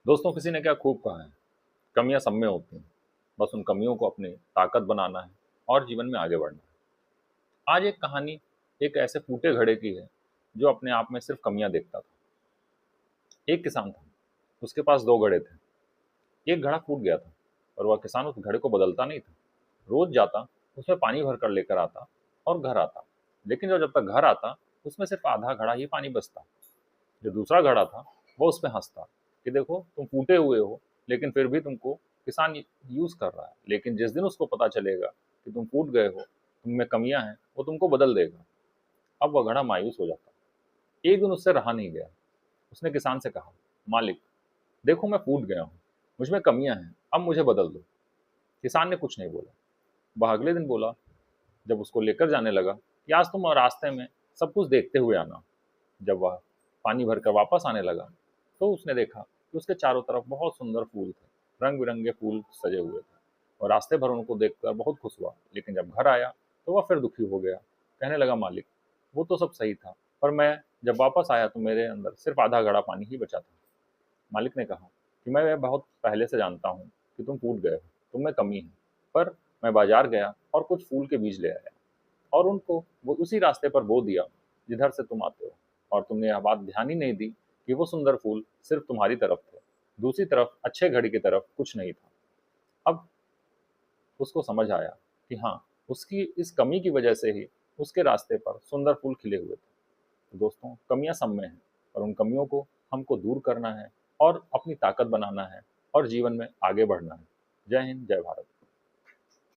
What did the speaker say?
दोस्तों, किसी ने क्या खूब कहा है, कमियां सब में होती हैं। बस उन कमियों को अपनी ताकत बनाना है और जीवन में आगे बढ़ना है। आज एक कहानी एक ऐसे फूटे घड़े की है जो अपने आप में सिर्फ कमियां देखता था। एक किसान था, उसके पास दो घड़े थे। एक घड़ा फूट गया था और वह किसान उस घड़े को बदलता नहीं था। रोज जाता, उसमें पानी भर कर लेकर आता और घर आता। लेकिन जब जब तक घर आता, उसमें सिर्फ आधा घड़ा ही पानी बचता। जो दूसरा घड़ा था, वो उस पे हंसता कि देखो तुम फूटे हुए हो, लेकिन फिर भी तुमको किसान यूज कर रहा है। लेकिन जिस दिन उसको पता चलेगा कि तुम फूट गए हो, तुम में कमियां हैं, वो तुमको बदल देगा। अब वह घड़ा मायूस हो जाता। एक दिन उससे रहा नहीं गया। उसने किसान से कहा, मालिक, देखो मैं फूट गया हूँ, मुझ में कमियां हैं, अब मुझे बदल दो। किसान ने कुछ नहीं बोला। वह अगले दिन बोला, जब उसको लेकर जाने लगा कि आज तुम रास्ते में सब कुछ देखते हुए आना। जब वह पानी भरकर वापस आने लगा, तो उसने देखा कि उसके चारों तरफ बहुत सुंदर फूल थे, रंग बिरंगे फूल सजे हुए थे। और रास्ते भर उनको देखकर बहुत खुश हुआ। लेकिन जब घर आया तो वह फिर दुखी हो गया। कहने लगा, मालिक, वो तो सब सही था, पर मैं जब वापस आया तो मेरे अंदर सिर्फ आधा घड़ा पानी ही बचा था। मालिक ने कहा कि मैं यह बहुत पहले से जानता हूँ कि तुम टूट गए हो, तुम में कमी है। पर मैं बाजार गया और कुछ फूल के बीज ले आया और उनको वो उसी रास्ते पर बो दिया जिधर से तुम आते हो। और तुमने यह बात ध्यान ही नहीं दी कि वो सुंदर फूल सिर्फ तुम्हारी तरफ थे, दूसरी तरफ अच्छे घड़ी की तरफ कुछ नहीं था। अब उसको समझ आया कि हाँ, उसकी इस कमी की वजह से ही उसके रास्ते पर सुंदर फूल खिले हुए थे। तो दोस्तों, कमियां सब में हैं, और उन कमियों को हमको दूर करना है और अपनी ताकत बनाना है और जीवन में आगे बढ़ना है। जय हिंद, जय भारत।